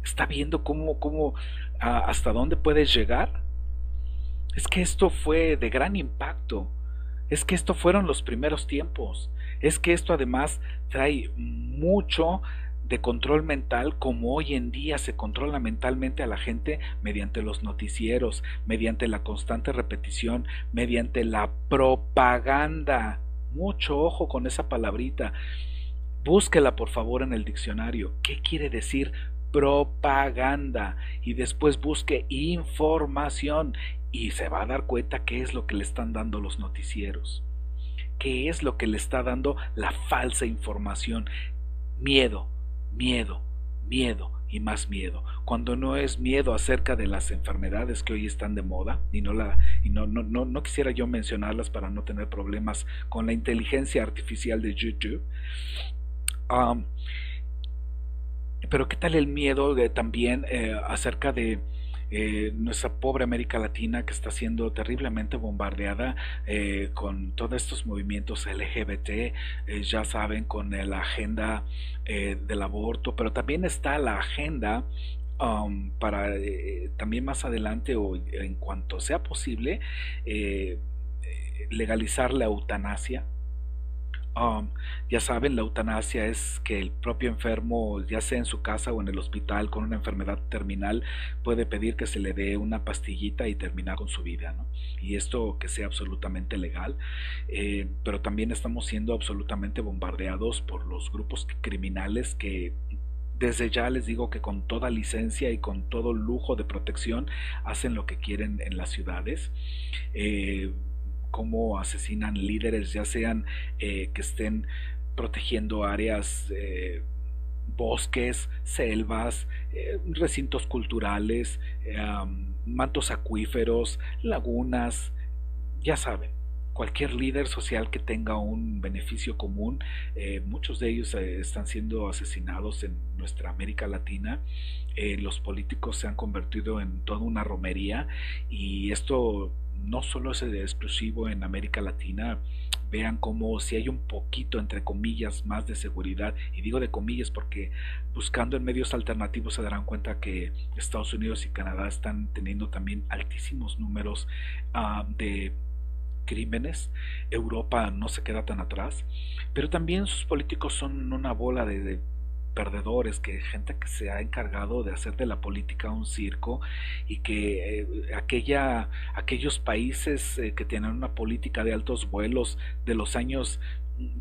está viendo cómo hasta dónde puedes llegar. Es que esto fue de gran impacto, es que esto fueron los primeros tiempos, es que esto además trae mucho de control mental, como hoy en día se controla mentalmente a la gente mediante los noticieros, mediante la constante repetición, mediante la propaganda. Mucho ojo con esa palabrita, búsquela por favor en el diccionario. ¿Qué quiere decir propaganda? Y después busque información y se va a dar cuenta qué es lo que le están dando los noticieros, qué es lo que le está dando la falsa información. Miedo, miedo, miedo y más miedo, cuando no es miedo acerca de las enfermedades que hoy están de moda, y no quisiera yo mencionarlas para no tener problemas con la inteligencia artificial de YouTube. Pero qué tal el miedo también acerca de nuestra pobre América Latina, que está siendo terriblemente bombardeada con todos estos movimientos LGBT, ya saben, con la agenda del aborto, pero también está la agenda para también más adelante o en cuanto sea posible legalizar la eutanasia. Ya saben, la eutanasia es que el propio enfermo, ya sea en su casa o en el hospital con una enfermedad terminal, puede pedir que se le dé una pastillita y terminar con su vida, ¿no? Y esto que sea absolutamente legal, pero también estamos siendo absolutamente bombardeados por los grupos criminales que desde ya les digo que con toda licencia y con todo lujo de protección hacen lo que quieren en las ciudades. Cómo asesinan líderes, ya sean que estén protegiendo áreas, bosques, selvas, recintos culturales, mantos acuíferos, lagunas, ya saben, cualquier líder social que tenga un beneficio común. Muchos de ellos están siendo asesinados en nuestra América Latina. Los políticos se han convertido en toda una romería, y esto no solo es exclusivo en América Latina. Vean cómo, si hay un poquito, entre comillas, más de seguridad, y digo de comillas porque buscando en medios alternativos se darán cuenta que Estados Unidos y Canadá están teniendo también altísimos números de crímenes. Europa no se queda tan atrás, pero también sus políticos son una bola de perdedores, que gente que se ha encargado de hacer de la política un circo, y que aquellos países que tienen una política de altos vuelos de los años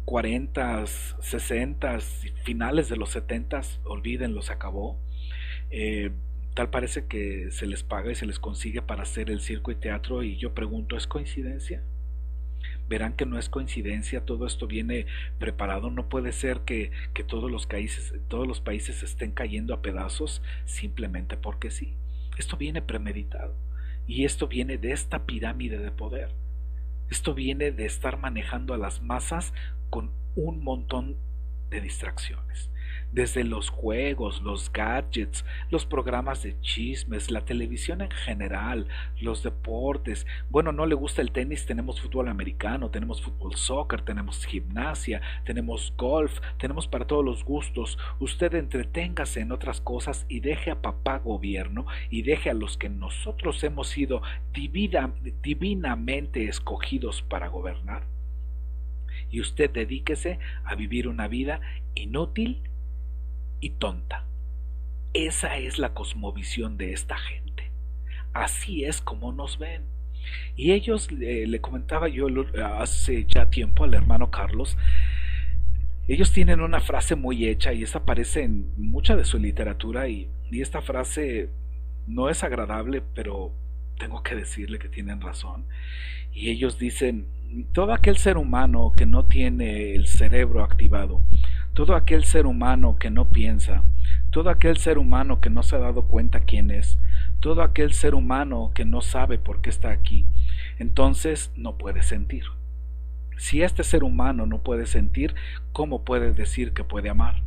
40, 60, finales de los 70, olvídenlo, se acabó. Eh, Tal parece que se les paga y se les consigue para hacer el circo y teatro, y yo pregunto, ¿es coincidencia? Verán que no es coincidencia, todo esto viene preparado. No puede ser que todos los países estén cayendo a pedazos simplemente porque sí. Esto viene premeditado, y esto viene de esta pirámide de poder. Esto viene de estar manejando a las masas con un montón de distracciones. Desde los juegos, los gadgets, los programas de chismes, la televisión en general, los deportes. Bueno, no le gusta el tenis, tenemos fútbol americano, tenemos fútbol soccer, tenemos gimnasia, tenemos golf, tenemos para todos los gustos. Usted entreténgase en otras cosas y deje a papá gobierno, y deje a los que nosotros hemos sido divinamente escogidos para gobernar. Y usted dedíquese a vivir una vida inútil y tonta. Esa es la cosmovisión de esta gente. Así es como nos ven. Y ellos, le comentaba yo hace ya tiempo al hermano Carlos, ellos tienen una frase muy hecha, y esa aparece en mucha de su literatura, y esta frase no es agradable, pero tengo que decirle que tienen razón. Y ellos dicen: todo aquel ser humano que no tiene el cerebro activado, todo aquel ser humano que no piensa, todo aquel ser humano que no se ha dado cuenta quién es, todo aquel ser humano que no sabe por qué está aquí, entonces no puede sentir. Si este ser humano no puede sentir, ¿cómo puede decir que puede amar?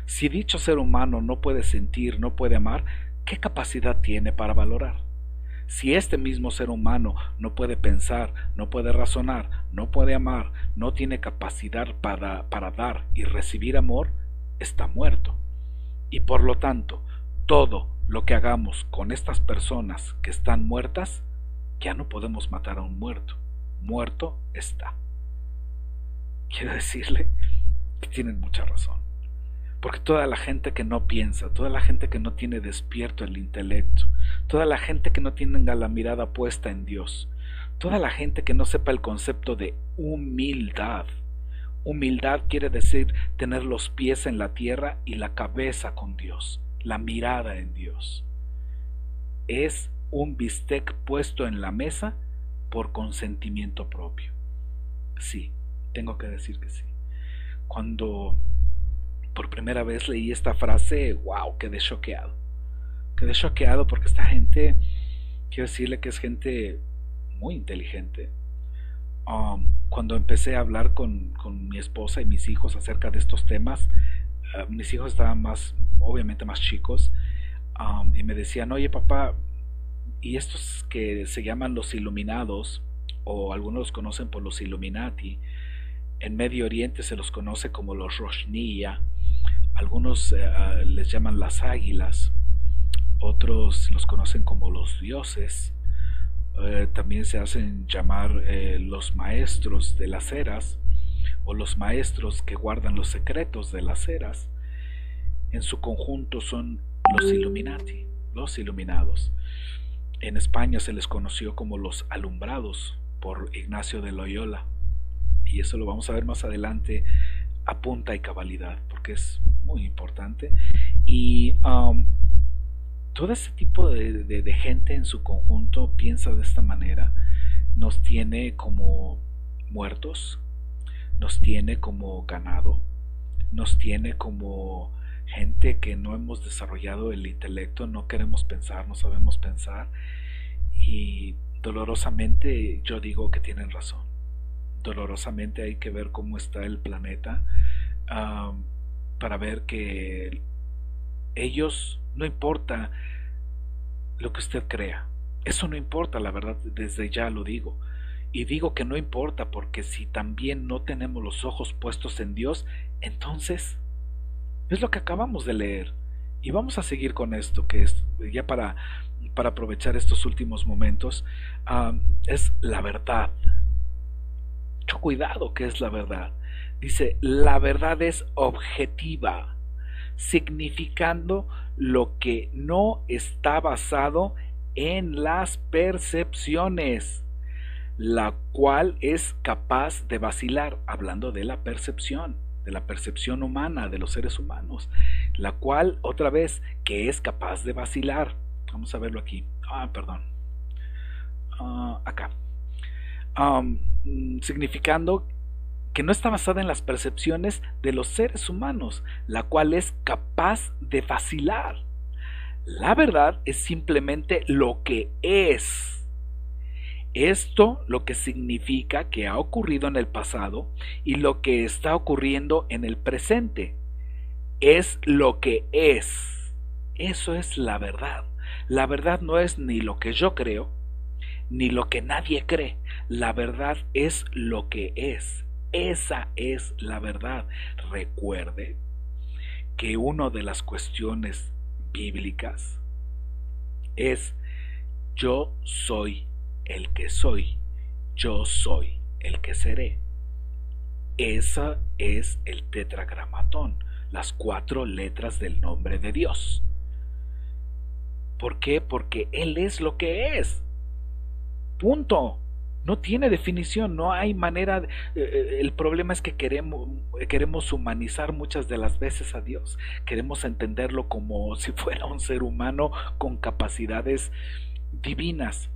Si dicho ser humano no puede sentir, no puede amar, ¿qué capacidad tiene para valorar? Si este mismo ser humano no puede pensar, no puede razonar, no puede amar, no tiene capacidad para dar y recibir amor, está muerto. Y por lo tanto, todo lo que hagamos con estas personas que están muertas, ya no podemos matar a un muerto. Muerto está. Quiero decirle que tienen mucha razón. Porque toda la gente que no piensa, toda la gente que no tiene despierto el intelecto, toda la gente que no tenga la mirada puesta en Dios, toda la gente que no sepa el concepto de humildad. Humildad quiere decir tener los pies en la tierra y la cabeza con Dios, la mirada en Dios. Es un bistec puesto en la mesa por consentimiento propio. Sí, tengo que decir que sí. Cuando por primera vez leí esta frase, wow, quedé choqueado. Quedé choqueado porque esta gente, quiero decirle que es gente muy inteligente. Cuando empecé a hablar con mi esposa y mis hijos acerca de estos temas, mis hijos estaban obviamente más chicos, y me decían: oye papá, y estos que se llaman los iluminados, o algunos los conocen por los Illuminati, en Medio Oriente se los conoce como los Roshniya, algunos les llaman las águilas, otros los conocen como los dioses, también se hacen llamar los maestros de las eras, o los maestros que guardan los secretos de las eras. En su conjunto son los Illuminati, los iluminados. En España se les conoció como los alumbrados por Ignacio de Loyola, y eso lo vamos a ver más adelante a punta y cabalidad, porque es muy importante. Y todo ese tipo de gente en su conjunto piensa de esta manera. Nos tiene como muertos, nos tiene como ganado, nos tiene como gente que no hemos desarrollado el intelecto, no queremos pensar, no sabemos pensar, y dolorosamente yo digo que tienen razón. dolorosamente hay que ver cómo está el planeta, ah, para ver que ellos, no importa lo que usted crea, eso no importa, la verdad, desde ya lo digo. Y digo que no importa porque si también no tenemos los ojos puestos en Dios, entonces es lo que acabamos de leer. Y vamos a seguir con esto, que es ya para aprovechar estos últimos momentos, es la verdad. Mucho cuidado que es la verdad. Dice, la verdad es objetiva, significando lo que no está basado en las percepciones, la cual es capaz de vacilar, hablando de la percepción humana, de los seres humanos, la cual, otra vez, que es capaz de vacilar. Vamos a verlo aquí. Perdón. Acá. Significando que no está basada en las percepciones de los seres humanos, la cual es capaz de vacilar. La verdad es simplemente lo que es. Esto lo que significa que ha ocurrido en el pasado y lo que está ocurriendo en el presente. Es lo que es. Eso es la verdad. La verdad no es ni lo que yo creo, ni lo que nadie cree. La verdad es lo que es. Esa es la verdad. Recuerde que una de las cuestiones bíblicas es: yo soy el que soy, yo soy el que seré. Esa es el tetragramatón, las 4 letras del nombre de Dios. ¿Por qué? Porque Él es lo que es. Punto. No tiene definición, no hay manera. El problema es que queremos humanizar muchas de las veces a Dios. Queremos entenderlo como si fuera un ser humano con capacidades divinas.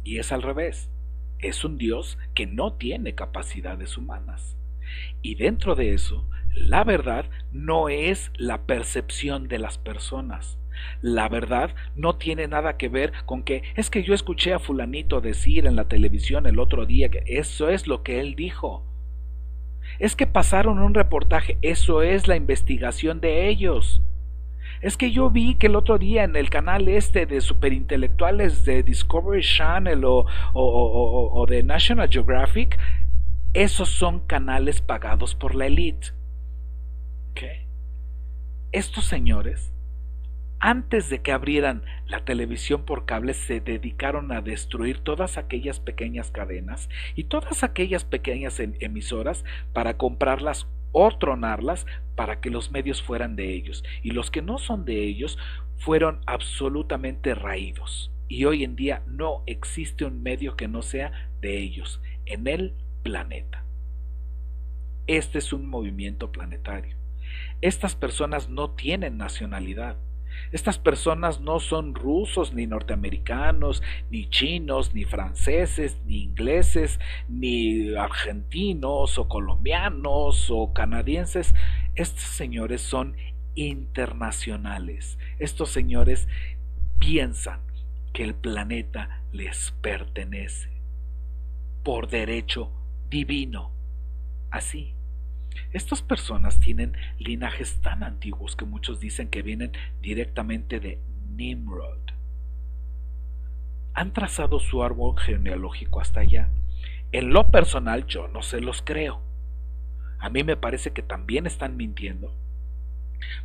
Y es al revés. Es un Dios que no tiene capacidades humanas. Y dentro de eso, la verdad no es la percepción de las personas. La verdad no tiene nada que ver con que es que yo escuché a fulanito decir en la televisión el otro día que eso es lo que él dijo. Es que pasaron un reportaje, eso es la investigación de ellos. Es que yo vi que el otro día en el canal de superintelectuales de Discovery Channel o de National Geographic, esos son canales pagados por la élite. ¿Okay? Estos señores, antes de que abrieran la televisión por cable, se dedicaron a destruir todas aquellas pequeñas cadenas y todas aquellas pequeñas emisoras para comprarlas o tronarlas para que los medios fueran de ellos, y los que no son de ellos fueron absolutamente raídos, y hoy en día no existe un medio que no sea de ellos en el planeta. Este es un movimiento planetario. Estas personas no tienen nacionalidad. Estas personas no son rusos, ni norteamericanos, ni chinos, ni franceses, ni ingleses, ni argentinos, o colombianos, o canadienses. Estos señores son internacionales. Estos señores piensan que el planeta les pertenece por derecho divino. Así. Estas personas tienen linajes tan antiguos que muchos dicen que vienen directamente de Nimrod. Han trazado su árbol genealógico hasta allá. En lo personal yo no se los creo. A mí me parece que también están mintiendo.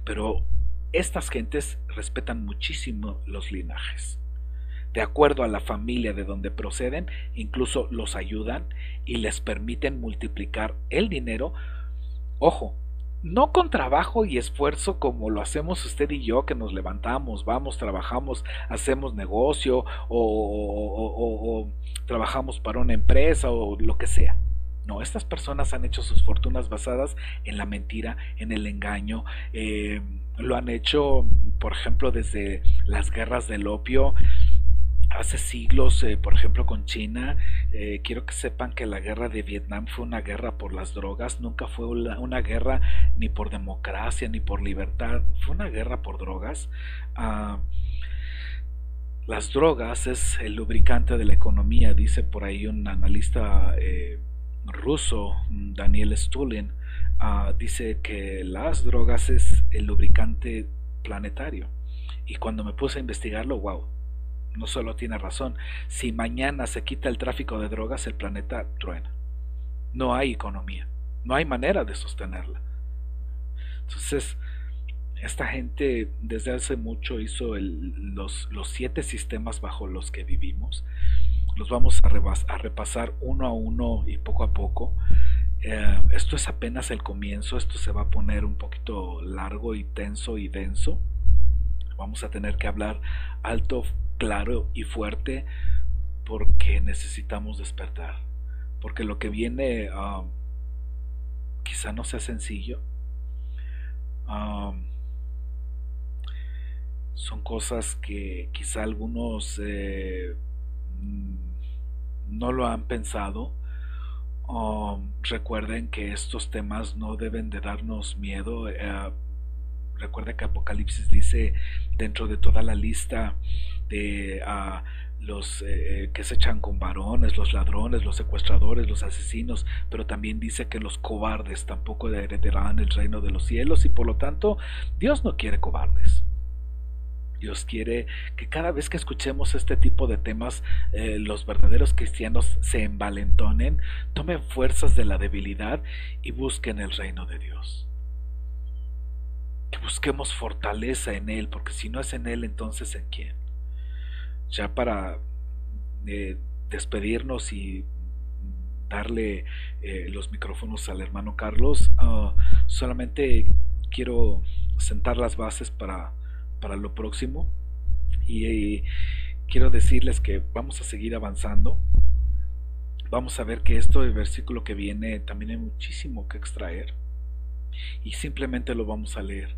Pero estas gentes respetan muchísimo los linajes. De acuerdo a la familia de donde proceden, incluso los ayudan y les permiten multiplicar el dinero. Ojo, no con trabajo y esfuerzo como lo hacemos usted y yo, que nos levantamos, vamos, trabajamos, hacemos negocio o trabajamos para una empresa o lo que sea. No, estas personas han hecho sus fortunas basadas en la mentira, en el engaño. Lo han hecho, por ejemplo, desde las guerras del opio. Hace siglos, por ejemplo con China, quiero que sepan que la guerra de Vietnam fue una guerra por las drogas, nunca fue una guerra ni por democracia ni por libertad, fue una guerra por drogas. Las drogas es el lubricante de la economía, dice por ahí un analista ruso, Daniel Stulin, dice que las drogas es el lubricante planetario. Y cuando me puse a investigarlo, wow, no solo tiene razón. Si mañana se quita el tráfico de drogas, el planeta truena. No hay economía, no hay manera de sostenerla. Entonces, esta gente desde hace mucho hizo los 7 sistemas bajo los que vivimos. Los vamos a repasar uno a uno y poco a poco. Esto es apenas el comienzo, esto se va a poner un poquito largo y tenso y denso. Vamos a tener que hablar alto, claro y fuerte porque necesitamos despertar. Porque lo que viene quizá no sea sencillo. Son cosas que quizá algunos no lo han pensado. Recuerden que estos temas no deben de darnos miedo. Recuerda que Apocalipsis dice dentro de toda la lista de los que se echan con varones, los ladrones, los secuestradores, los asesinos, pero también dice que los cobardes tampoco heredarán el reino de los cielos, y por lo tanto Dios no quiere cobardes. Dios quiere que cada vez que escuchemos este tipo de temas, los verdaderos cristianos se envalentonen, tomen fuerzas de la debilidad y busquen el reino de Dios. Que busquemos fortaleza en Él, porque si no es en Él, entonces ¿en quién? Ya para despedirnos y darle los micrófonos al hermano Carlos, solamente quiero sentar las bases para lo próximo, y quiero decirles que vamos a seguir avanzando. Vamos a ver que esto del versículo que viene también hay muchísimo que extraer, y simplemente lo vamos a leer.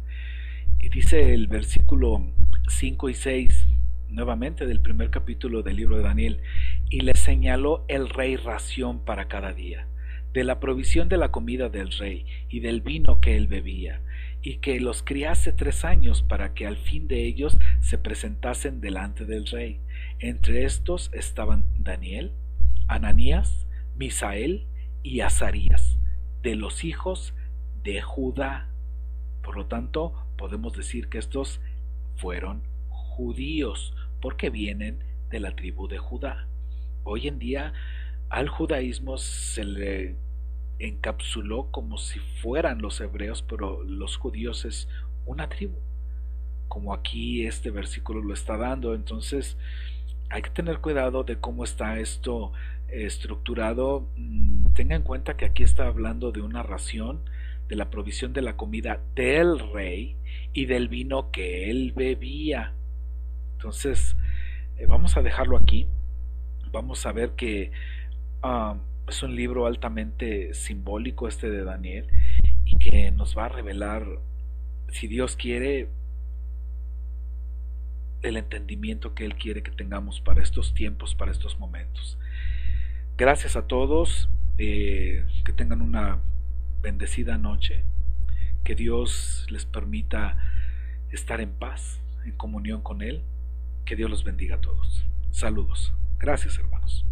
Y dice el versículo 5 y 6 nuevamente del primer capítulo del libro de Daniel: y le señaló el rey ración para cada día, de la provisión de la comida del rey y del vino que él bebía, y que los criase 3 años para que al fin de ellos se presentasen delante del rey. Entre estos estaban Daniel, Ananías, Misael y Azarías, de los hijos de Judá. Por lo tanto, podemos decir que estos fueron judíos, porque vienen de la tribu de Judá. Hoy en día al judaísmo se le encapsuló como si fueran los hebreos, pero los judíos es una tribu, como aquí este versículo lo está dando. Entonces hay que tener cuidado de cómo está esto estructurado. Tenga en cuenta que aquí está hablando de una ración, de la provisión de la comida del rey y del vino que él bebía. Entonces vamos a dejarlo aquí. Vamos a ver que es un libro altamente simbólico este de Daniel, y que nos va a revelar, si Dios quiere, el entendimiento que Él quiere que tengamos para estos tiempos, para estos momentos. Gracias a todos, que tengan una bendecida noche, que Dios les permita estar en paz, en comunión con Él. Que Dios los bendiga a todos. Saludos. Gracias, hermanos.